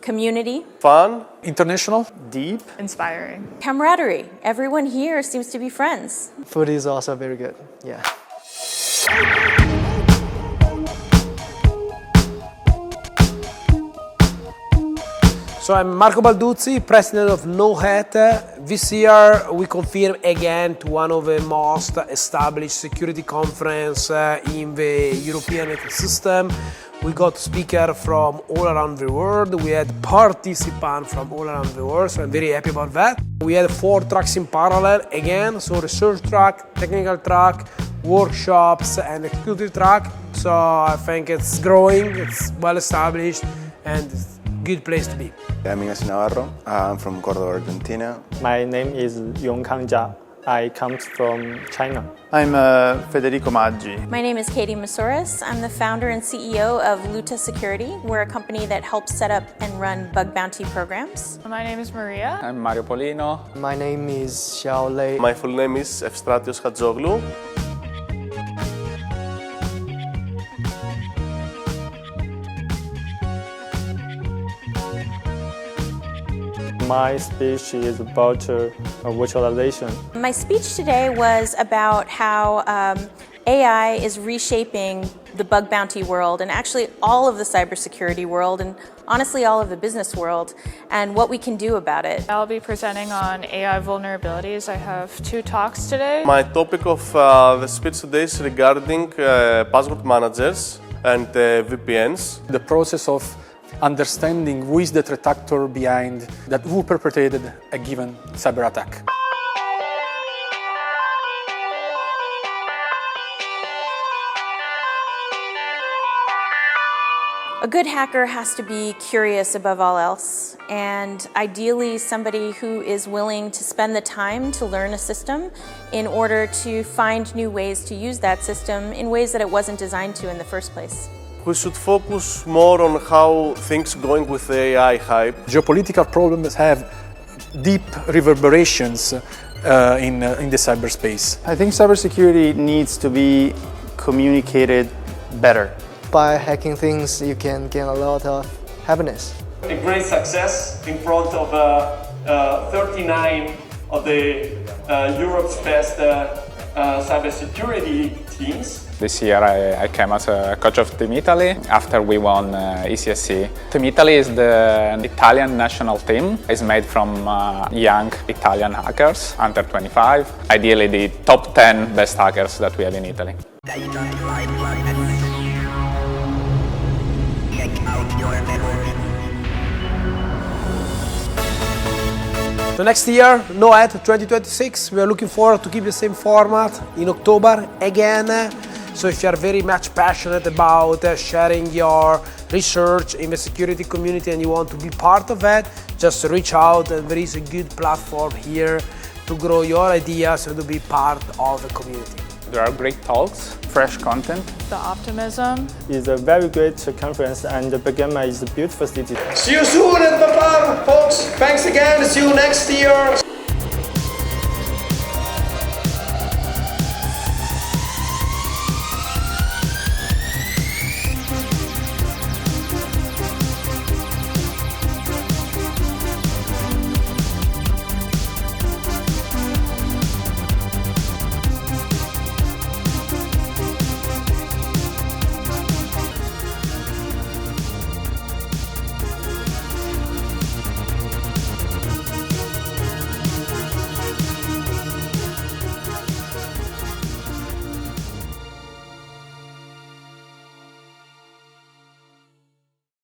Community. Fun. International. Deep. Inspiring. Camaraderie. Everyone here seems to be friends. Food is also very good, yeah. So I'm Marco Balduzzi, president of NoHat. This year we confirm again to one of the most established security conference in the European ecosystem. We got speakers from all around the world. We had participants from all around the world, so I'm very happy about that. We had 4 tracks in parallel again, so research track, technical track, workshops and executive track. So I think it's growing, it's well established, and it's a good place to be. I'm Ignacio Navarro. I'm from Córdoba, Argentina. My name is Yongkang Jia. I come from China. I'm Federico Maggi. My name is Katie Masouras. I'm the founder and CEO of Luta Security. We're a company that helps set up and run bug bounty programs. My name is Maria. I'm Mario Polino. My name is Xiao Lei. My full name is Efstratios Hatzoglou. My speech is about virtualization. My speech today was about how AI is reshaping the bug bounty world and actually all of the cybersecurity world and honestly all of the business world and what we can do about it. I'll be presenting on AI vulnerabilities. I have 2 talks today. My topic of the speech today is regarding password managers and VPNs. The process of understanding who is the threat actor behind that, who perpetrated a given cyber attack. A good hacker has to be curious above all else, and ideally somebody who is willing to spend the time to learn a system in order to find new ways to use that system in ways that it wasn't designed to in the first place. We should focus more on how things are going with the AI hype. Geopolitical problems have deep reverberations in the cyberspace. I think cybersecurity needs to be communicated better. By hacking things, you can gain a lot of happiness. A great success in front of 39 of the Europe's best cybersecurity teams. This year I came as a coach of Team Italy after we won ECSC. Team Italy is the Italian national team. It's made from young Italian hackers, under 25. Ideally the top 10 best hackers that we have in Italy. So next year, NoHat 2026, we are looking forward to keep the same format in October again. So if you are very much passionate about sharing your research in the security community and you want to be part of that, just reach out, and there is a good platform here to grow your ideas and to be part of the community. There are great talks, fresh content. The optimism. It's a very great conference and the Bergamo is a beautiful city. See you soon at the farm, folks. Thanks again. See you next year.